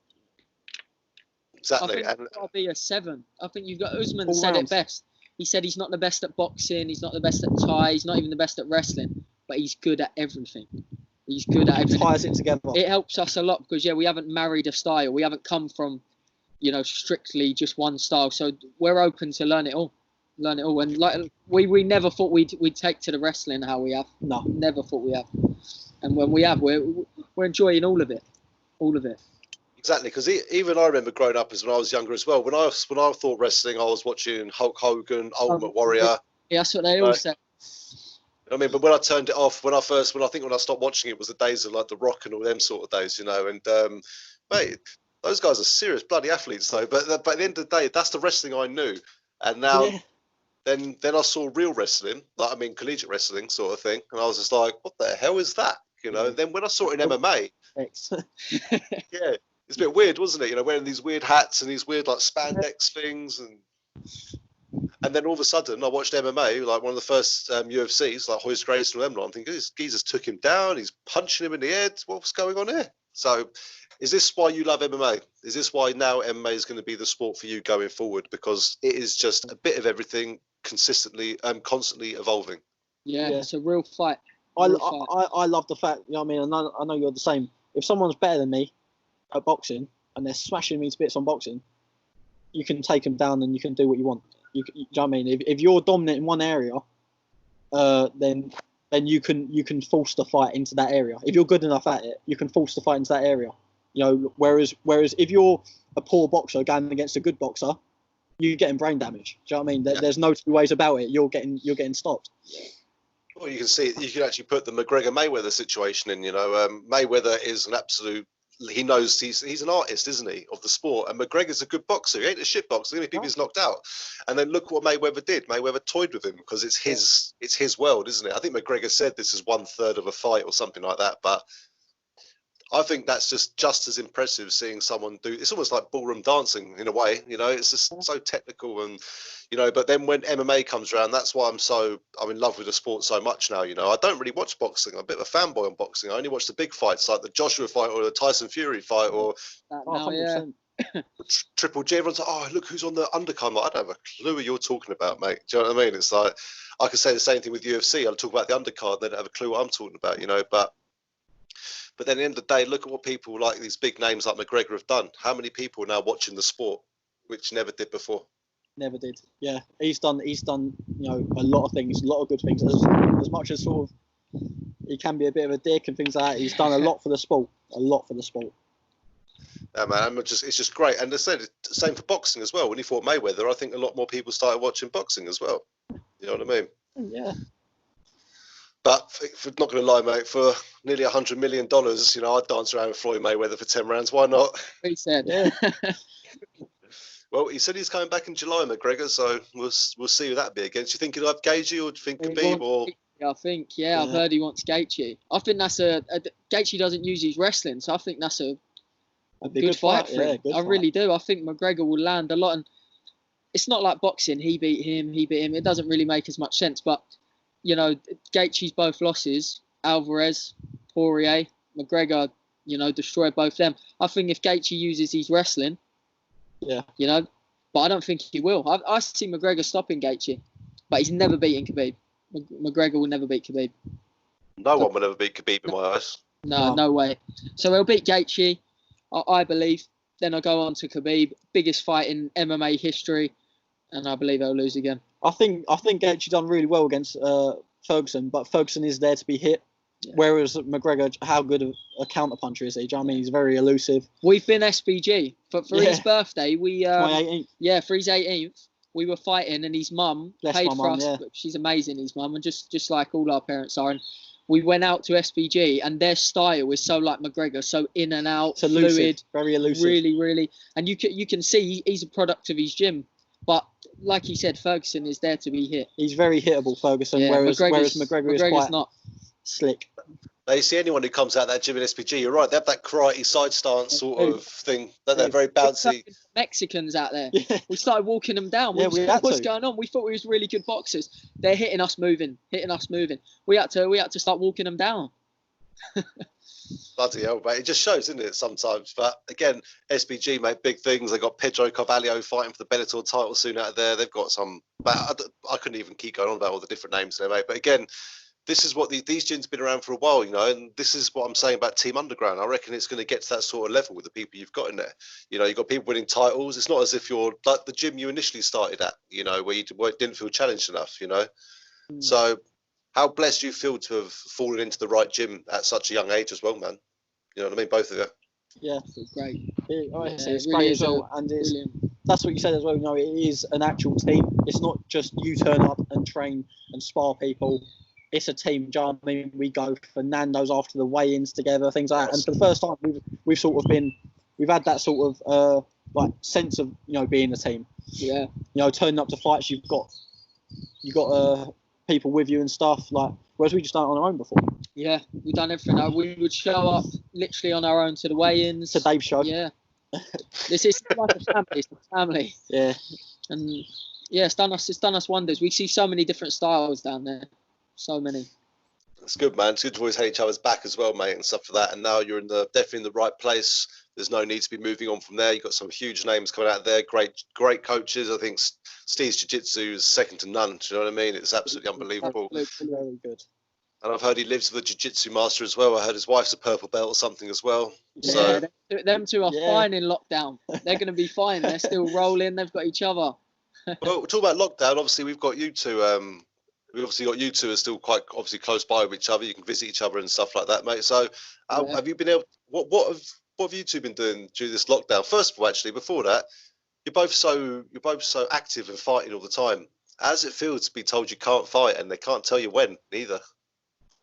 Exactly. I think you've got to be a 7. I think you've got. Usman said it best. He said he's not the best at boxing. He's not the best at Thai. He's not even the best at wrestling. But he's good at everything. He's good at everything. Ties it together. It helps us a lot because we haven't married a style. We haven't come from, strictly just one style. So we're open to learn it all. And like we never thought we'd take to the wrestling how we have. No, never thought we have. And when we have, we're enjoying all of it. Exactly, because even I remember growing up as when I was younger as well. When I thought wrestling, I was watching Hulk Hogan, Ultimate Warrior. Yeah, that's what they all said. I mean, but when I turned it off, when I stopped watching it was the days of like The Rock and all them sort of days, you know. And mate, those guys are serious bloody athletes, though. But at the end of the day, that's the wrestling I knew. And now, then I saw real wrestling, collegiate wrestling sort of thing, and I was just like, what the hell is that? You know. And then when I saw it in MMA, it's a bit weird, wasn't it? You know, wearing these weird hats and these weird like spandex things, and then all of a sudden I watched MMA, like one of the first UFCs, like Hoist Gracie and them. I'm thinking, this geezer's took him down, he's punching him in the head. What's going on here? So, is this why you love MMA? Is this why now MMA is going to be the sport for you going forward? Because it is just a bit of everything, consistently and constantly evolving. Yeah, it's a real fight. I love the fact, you know what I mean? I know you're the same. If someone's better than me at boxing and they're smashing me to bits on boxing, you can take them down and you can do what you want. Do you know what I mean? If you're dominant in one area, then you can force the fight into that area. If you're good enough at it, you can force the fight into that area. You know, whereas if you're a poor boxer going against a good boxer, you're getting brain damage. Do you know what I mean? There's no two ways about it. You're getting stopped. Well, you can see, you can actually put the McGregor-Mayweather situation in. You know, Mayweather is an absolute. He knows he's an artist, isn't he, of the sport? And McGregor's a good boxer. He ain't a shit boxer. Even if he's knocked out. And then look what Mayweather did. Mayweather toyed with him because it's his world, isn't it? I think McGregor said this is 1/3 of a fight or something like that. But I think that's just as impressive seeing someone do. It's almost like ballroom dancing in a way. You know, it's just so technical and. You know, but then when MMA comes around, that's why I'm in love with the sport so much now. You know, I don't really watch boxing. I'm a bit of a fanboy on boxing. I only watch the big fights like the Joshua fight or the Tyson Fury fight or Triple G. Everyone's like, oh, look who's on the undercard. I don't have a clue what you're talking about, mate. Do you know what I mean? It's like, I could say the same thing with UFC. I'll talk about the undercard. They don't have a clue what I'm talking about, you know, but then at the end of the day, look at what people like these big names like McGregor have done. How many people are now watching the sport, which never did before? Never did. Yeah, he's done. You know, a lot of things, a lot of good things. As much as sort of he can be a bit of a dick and things like that, he's done a lot for the sport. A lot for the sport. Yeah, man, it's just great. And I said the same for boxing as well. When he fought Mayweather, I think a lot more people started watching boxing as well. You know what I mean? Yeah. But for not going to lie, mate, for nearly $100 million, you know, I'd dance around with Floyd Mayweather for 10 rounds. Why not? He said, yeah. Well, he said he's coming back in July, McGregor, so we'll see who that'd be against. You think he'll have Gaethje or do you think Khabib? Or I think, I've heard he wants Gaethje. I think that's Gaethje doesn't use his wrestling, so I think that's a good fight for him. I really do. I think McGregor will land a lot, and it's not like boxing. He beat him. It doesn't really make as much sense, but you know, Gaethje's both losses. Alvarez, Poirier, McGregor destroy both them. I think if Gaethje uses his wrestling, but I don't think he will. I see McGregor stopping Gaethje, but he's never beating Khabib. McGregor will never beat Khabib. No one will ever beat Khabib in my eyes. No way. So he'll beat Gaethje, I believe. Then I'll go on to Khabib, biggest fight in MMA history, and I believe he'll lose again. I think Gaethje done really well against Ferguson, but Ferguson is there to be hit. Yeah. Whereas McGregor, how good a counterpuncher is he? Do you know what I mean? He's very elusive. We've been SBG for his birthday. We my 18th. For his 18th, we were fighting, and his mum paid for us. Yeah. She's amazing, his mum, and just like all our parents are. And we went out to SBG, and their style is so like McGregor, so in and out, fluid, very elusive. Really, really. And you can see he's a product of his gym. But like he said, Ferguson is there to be hit. He's very hittable, Ferguson. Whereas McGregor is quite not slick. Now, you see anyone who comes out of that gym in SPG, you're right, they have that karate side stance sort of thing. They're very bouncy. Mexicans out there. Yeah. We started walking them down. What's going on? We thought we was really good boxers. They're hitting us moving. We had to start walking them down. Bloody hell, mate. It just shows, isn't it, sometimes? But again, SPG make big things. They've got Pedro Carvalho fighting for the Bellator title soon out of there. They've got some... But I couldn't even keep going on about all the different names they make. But again... This is what these gyms been around for a while, and this is what I'm saying about Team Underground. I reckon it's going to get to that sort of level with the people you've got in there. You've got people winning titles. It's not as if you're like the gym you initially started at, where you didn't feel challenged enough, So how blessed do you feel to have fallen into the right gym at such a young age as well, man? You know what I mean? Both of you. Yeah, it's great. It's great as well. And that's what you said as well. It is an actual team. It's not just you turn up and train and spar people. It's a team, do you know what I mean? We go for Nando's after the weigh-ins together, things like that. And for the first time, we've had that sort of sense of being a team. Yeah. Turning up to fights, you've got people with you and stuff. Whereas we just done it on our own before. Yeah, we've done everything. We would show up literally on our own to the weigh-ins. To Dave's show. Yeah. This is like a family. It's a family. Yeah. And yeah, it's done us wonders. We see so many different styles down there. So many. It's good, man. It's good to always have each other's back as well, mate, and stuff for that. And now you're definitely in the right place. There's no need to be moving on from there. You've got some huge names coming out of there. Great coaches. I think Steve's jiu-jitsu is second to none. Do you know what I mean? It's absolutely unbelievable. Absolutely very good. And I've heard he lives with a jiu-jitsu master as well. I heard his wife's a purple belt or something as well. Yeah, so them two are fine in lockdown. They're going to be fine. They're still rolling. They've got each other. Well, talk about lockdown. Obviously, we've got you two. We've obviously got you two are still quite obviously close by with each other. You can visit each other and stuff like that, mate. So, have you been able? What have you two been doing during this lockdown? First of all, actually, before that, you're both so active and fighting all the time. How does it feel to be told you can't fight and they can't tell you when neither?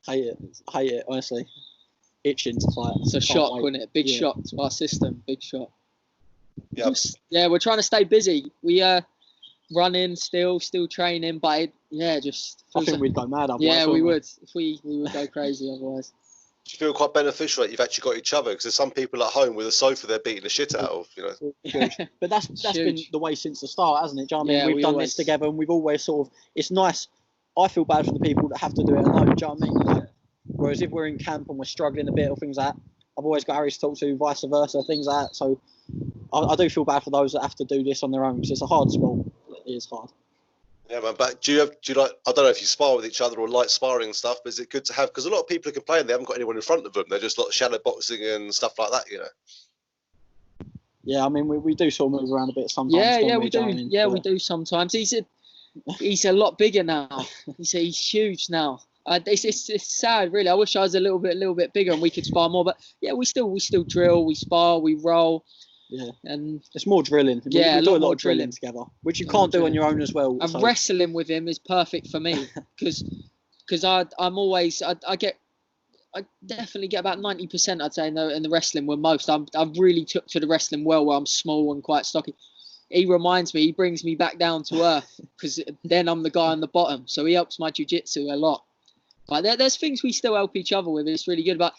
Hate it, honestly. Itching to fight. It's a shock, wasn't it? Big shock to our system. Big shock. Yeah. Yeah, we're trying to stay busy. We running, still training, but I think we'd go mad otherwise. Yeah, we would. If we would go crazy otherwise. Do you feel quite beneficial that you've actually got each other? Because there's some people at home with a sofa they're beating the shit out of, But that's been the way since the start, hasn't it? Do you know what I mean? We've done this together, and we've always it's nice. I feel bad for the people that have to do it alone. Do you know what I mean? Whereas if we're in camp and we're struggling a bit or things like that, I've always got Harry to talk to, vice versa, things like that. So I do feel bad for those that have to do this on their own, because it's a hard sport. It is hard. Yeah, man. But do you like? I don't know if you spar with each other or like sparring and stuff. But is it good to have? Because a lot of people are complaining they haven't got anyone in front of them. They're just like shadow boxing and stuff like that. Yeah, I mean we do sort of move around a bit sometimes. Yeah, we do. We do sometimes. He's a lot bigger now. He's huge now. It's sad, really. I wish I was a little bit bigger and we could spar more. But yeah, we still drill, we spar, we roll. Yeah, and it's more drilling. We do a lot of drilling together, which you can't do on your own as well. And wrestling with him is perfect for me because I'm always I definitely get about 90%. I'd say in the wrestling where most I really took to the wrestling well, where I'm small and quite stocky. He reminds me, he brings me back down to earth because then I'm the guy on the bottom. So he helps my jiu-jitsu a lot. But there's things we still help each other with. It's really good. But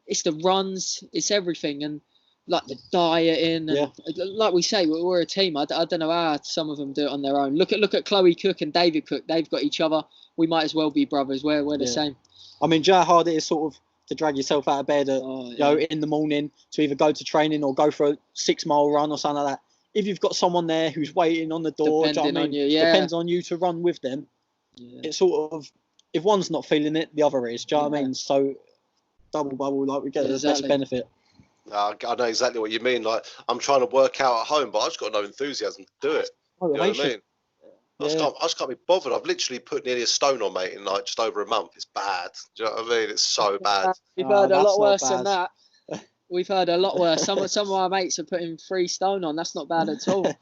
it's the runs, it's everything. And like the dieting. And like we say, we're a team. I don't know how some of them do it on their own. Look at Chloe Cook and David Cook. They've got each other. We might as well be brothers. We're the same. I mean, do you know how hard it is sort of to drag yourself out of bed at, you know, in the morning to either go to training or go for a 6-mile run or something like that. If you've got someone there who's waiting on the door, depends on you to run with them. Yeah. It's sort of, if one's not feeling it, the other is. Do you know what I mean? So double bubble, like we get the best benefit. I know exactly what you mean. Like, I'm trying to work out at home, but I've just got no enthusiasm to do it. You know what I mean? I just can't be bothered. I've literally put nearly a stone on, mate, in like just over a month. It's bad. Do you know what I mean? It's so bad. We've heard a lot worse than that. We've heard a lot worse. Some of our mates are putting 3 stone on. That's not bad at all. I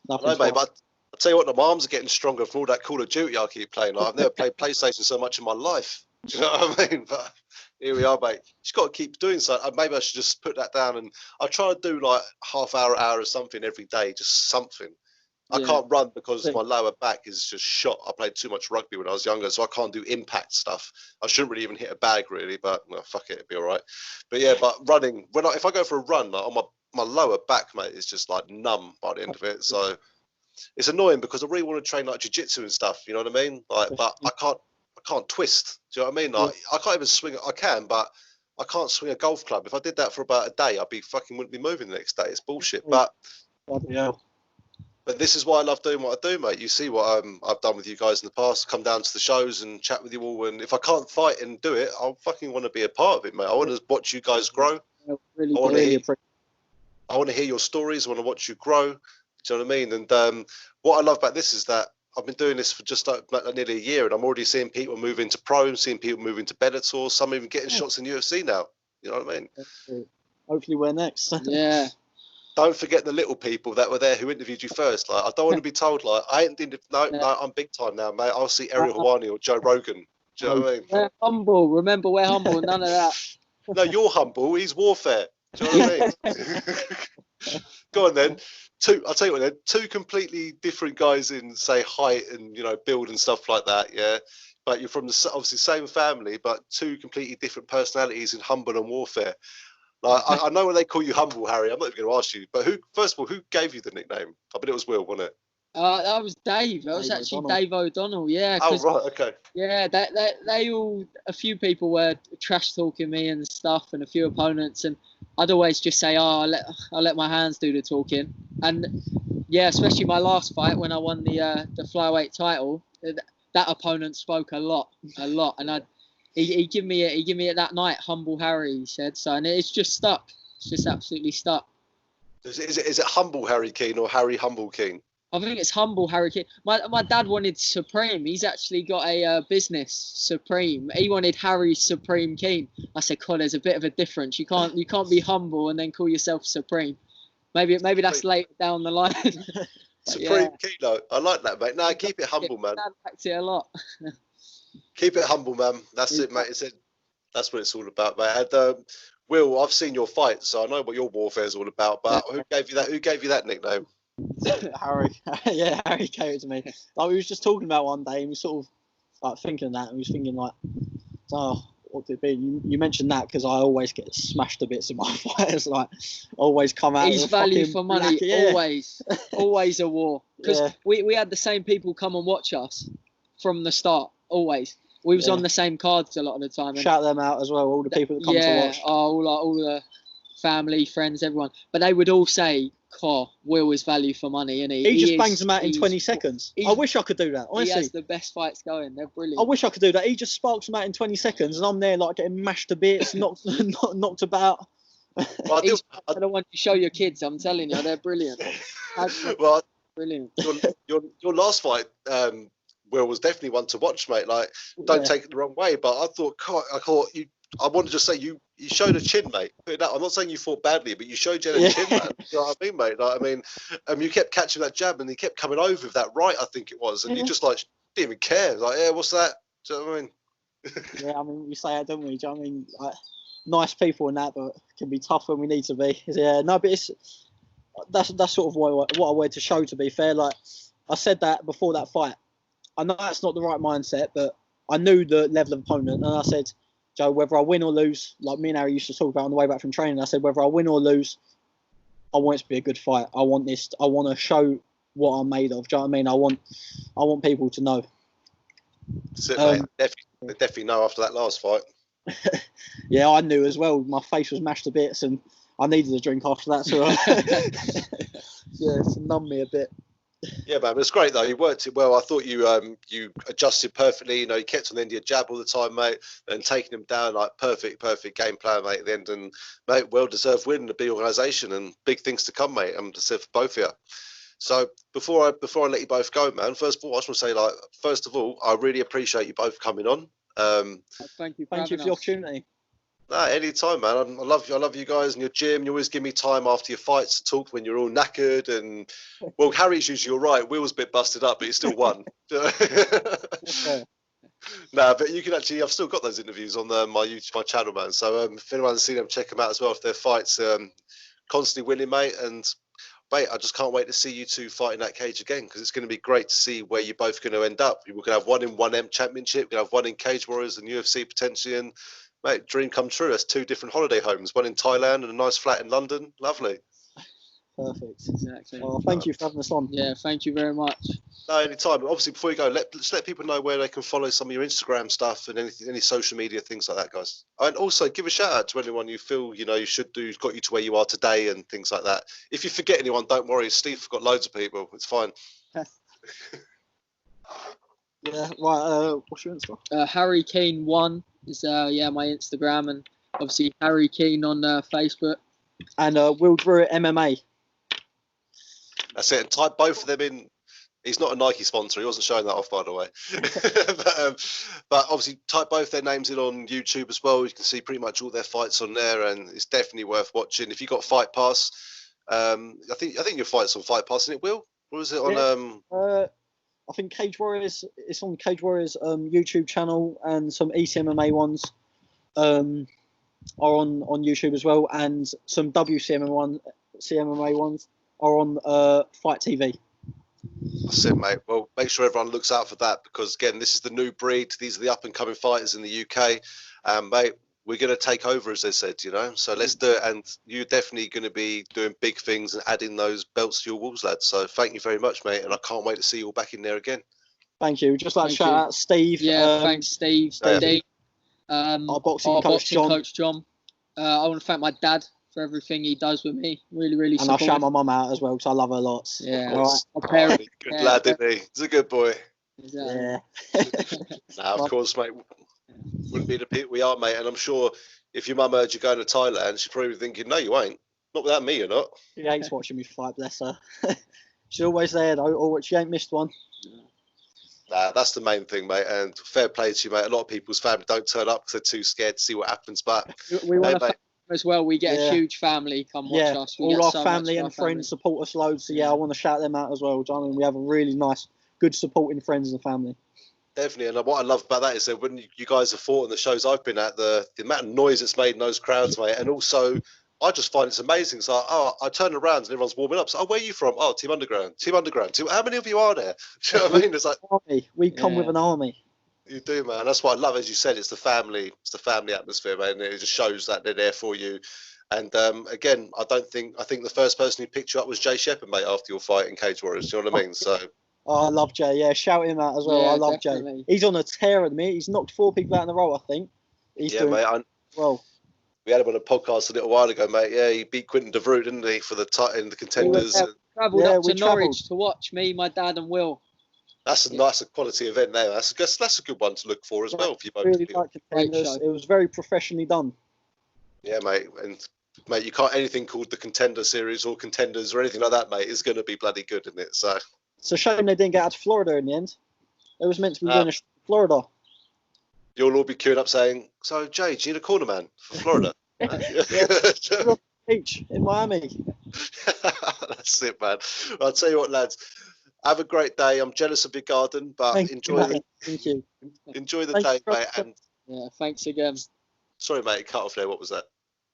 know, mate, but I'll tell you what, my arms are getting stronger from all that Call of Duty I keep playing. Like, I've never played PlayStation so much in my life. Do you know what I mean? But here we are, mate. You just got to keep doing so. Maybe I should just put that down, and I try to do like half hour or something every day, just something. I can't run because my lower back is just shot. I played too much rugby when I was younger, so I can't do impact stuff. I shouldn't really even hit a bag, really, but well, fuck it, it'll be all right. But yeah, but running, if I go for a run, like, on my lower back, mate, is just like numb by the end of it. So it's annoying because I really want to train like jiu-jitsu and stuff, you know what I mean? Like, but I can't twist. Do you know what I mean? Like, I can't even swing. I can, but I can't swing a golf club. If I did that for about a day, wouldn't be moving the next day. It's bullshit. But this is why I love doing what I do, mate. You see what I've done with you guys in the past. Come down to the shows and chat with you all. And if I can't fight and do it, I fucking want to be a part of it, mate. I want to watch you guys grow. I want to hear your stories. I want to watch you grow. Do you know what I mean? And what I love about this is that I've been doing this for just nearly a year, and I'm already seeing people move into pro, seeing people move into Bellator, some even getting shots in UFC now. You know what I mean? Hopefully we're next. Yeah. Don't forget the little people that were there who interviewed you first. Like, I don't want to be told, like, I'm big time now, mate. I'll see Ariel Hawani or Joe Rogan. Do you know what I mean? We're humble. Remember, we're humble. None of that. No, you're humble. He's warfare. Do you know what I mean? Go on then. I'll tell you what then. 2 completely different guys in, say, height and, you know, build and stuff like that, yeah? But you're from the obviously same family, but 2 completely different personalities in humble and warfare. Like, I know when they call you humble, Harry. I'm not even going to ask you, but first of all, who gave you the nickname? I bet it was Will, wasn't it? That was Dave. That was actually Dave O'Donnell. Yeah. Oh right, okay. Yeah, they all, a few people were trash talking me and stuff, and a few opponents, and I'd always just say, I'll let my hands do the talking. And yeah, especially my last fight when I won the flyweight title, that opponent spoke a lot, and He gave me it that night, Humble Harry, he said. So, and it's just stuck. It's just absolutely stuck. Is it Humble Harry Keane or Harry Humble Keane? I think it's Humble Harry Keane. My dad wanted Supreme. He's actually got a business, Supreme. He wanted Harry Supreme Keane. I said, God, there's a bit of a difference. You can't be humble and then call yourself Supreme. Maybe that's later down the line. Supreme Keane, though. I like that, mate. No, keep it humble, man. Dad liked it a lot. Keep it humble, man. That's it, mate. That's what it's all about, mate. And Will, I've seen your fights, so I know what your warfare is all about. But who gave you that nickname? Harry. Yeah, Harry gave it to me. Like, we was just talking about one day, and we sort of like thinking that, and we was thinking like, oh, what could it be? You mentioned that because I always get smashed to bits in my fights. Like, always come out. He's value for money. Always a war. Because we had the same people come and watch us from the start. Always. We was on the same cards a lot of the time. Shout them out as well, all the people that come to watch. All the family, friends, everyone. But they would all say, Will is value for money, and he just bangs them out in 20 seconds. I wish I could do that, honestly. He has the best fights going. They're brilliant. I wish I could do that. He just sparks them out in 20 seconds, and I'm there like getting mashed to bits, knocked about. Well, I don't want to show your kids. I'm telling you, they're brilliant. Well, brilliant. Your last fight, Will, was definitely one to watch, mate. Like, don't take it the wrong way, but I want to just say you showed a chin, mate. I'm not saying you fought badly, but you showed you a chin, man. You know what I mean, mate? Like, I mean, you kept catching that jab, and he kept coming over with that right, I think it was, and you just like didn't even care. Like, yeah, what's that? Do you know what I mean? Yeah, I mean, we say that, don't we? Do you know what I mean? Like, nice people and that, but can be tough when we need to be. Yeah, no, but that's sort of what I wanted to show. To be fair, like I said that before that fight. I know that's not the right mindset, but I knew the level of opponent, and I said, Joe, whether I win or lose, like me and Harry used to talk about on the way back from training, I said, whether I win or lose, I want it to be a good fight. I want to show what I'm made of. Do you know what I mean? I want people to know. That's it, mate. Definitely know after that last fight. Yeah, I knew as well. My face was mashed to bits, and I needed a drink after that. So, yeah, to numb me a bit. Yeah, man, it's great though. You worked it well. I thought you adjusted perfectly. You know, you kept on the end of your jab all the time, mate, and taking him down like perfect game plan, mate. At the end, and mate, well deserved win in a big organisation and big things to come, mate. I'm just for both of you. So before I let you both go, man, first of all, I just want to say, like, first of all, I really appreciate you both coming on. Thank you. Thank you for the opportunity. Nah, anytime, man. I love you guys and your gym. You always give me time after your fights to talk when you're all knackered. And well, Harry's usually all right. Will's a bit busted up, but he still won. Okay. Nah, but you can actually. I've still got those interviews on my YouTube, my channel, man. So if anyone's seen them, check them out as well. If their fights, constantly winning, mate. And mate, I just can't wait to see you two fight in that cage again, because it's going to be great to see where you're both going to end up. We could have one in 1M Championship, we could have one in Cage Warriors and UFC potentially, and mate, dream come true. That's 2 different holiday homes, one in Thailand and a nice flat in London. Lovely. Perfect. Exactly. Well, thank you for having us on. Yeah, thank you very much. No, anytime. Obviously, before you go, let's let people know where they can follow some of your Instagram stuff and any social media things like that, guys. And also give a shout out to anyone you feel you should do, got you to where you are today and things like that. If you forget anyone, don't worry. Steve got loads of people. It's fine. Yeah. Right. What's your Insta? Harry Keane 1 is my Instagram, and obviously Harry Keane on Facebook. And Will Drewitt MMA. That's it. And type both of them in. He's not a Nike sponsor. He wasn't showing that off, by the way. but obviously, type both their names in on YouTube as well. You can see pretty much all their fights on there, and it's definitely worth watching. If you got Fight Pass, I think your fight's on Fight Pass, isn't it, Will? Or is it on? Yeah. I think Cage Warriors. It's on Cage Warriors YouTube channel, and some ECMMA ones are on YouTube as well, and some CMMA ones are on Fight TV. That's it, mate. Well, make sure everyone looks out for that, because again, this is the new breed. These are the up and coming fighters in the UK, mate. We're going to take over, as they said, so let's do it. And you're definitely going to be doing big things and adding those belts to your walls, lads. So thank you very much, mate, and I can't wait to see you all back in there again. Thank you. Just like to shout out Steve. Yeah, thanks Steve. Our boxing coach John. I want to thank my dad for everything he does with me. Really, really and supportive. I'll shout my mum out as well, because I love her lots. Yeah. Right. Good lad, isn't he? He's a good boy. Exactly. Yeah. Of course, mate. Wouldn't be the people we are, mate. And I'm sure if your mum heard you going to Thailand, she's probably thinking, no, you ain't. Not without me, you're not. She hates watching me fight, bless her. She's always there, though, or she ain't missed one. Nah, that's the main thing, mate. And fair play to you, mate. A lot of people's family don't turn up because they're too scared to see what happens. But we want to as well. We get a huge family come watch us. All our family and friends support us loads. So I want to shout them out as well. I mean, we have a really nice, good supporting friends and family. Definitely, and what I love about that is that when you guys have fought in the shows I've been at, the amount of noise it's made in those crowds, mate, and also I just find it's amazing. It's like, I turn around and everyone's warming up. So, where are you from? Oh, Team Underground. How many of you are there? Do you know what I mean? It's like army. We come with an army. You do, man. That's what I love. As you said, it's the family atmosphere, man. And it just shows that they're there for you. And again, I think the first person who picked you up was Jay Shepherd, mate, after your fight in Cage Warriors. Do you know what I mean? So. Oh, I love Jay. Yeah, shout him out as well. Yeah, I love definitely. Jay. He's on a tear at the minute. He's knocked 4 people out in a row, I think. He's doing mate. Well, we had him on a podcast a little while ago, mate. Yeah, he beat Quinton Drewitt, didn't he, for the in the Contenders? We travelled up to Norwich to watch me, my dad, and Will. That's a nice quality event there. That's a good one to look for as well. For you both. Really like Contenders. It was very professionally done. Yeah, mate. And mate, you can't anything called the Contender Series or Contenders or anything like that, mate. It's going to be bloody good, isn't it? So. It's a shame they didn't get out to Florida in the end. It was meant to be doing a Florida. You'll all be queuing up saying, so, Jay, do you need a corner man for Florida? Beach in Miami. That's it, man. I'll tell you what, lads. Have a great day. I'm jealous of your garden, but enjoy the day, mate. And thanks again. Sorry, mate, cut off there. What was that?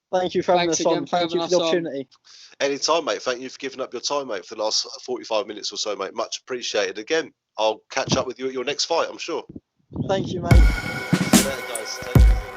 Thank you for having us on. Thank you for the opportunity. Anytime, mate. Thank you for giving up your time, mate, for the last 45 minutes or so, mate. Much appreciated. Again, I'll catch up with you at your next fight, I'm sure. Thank you, mate. See you later, guys. Take it easy.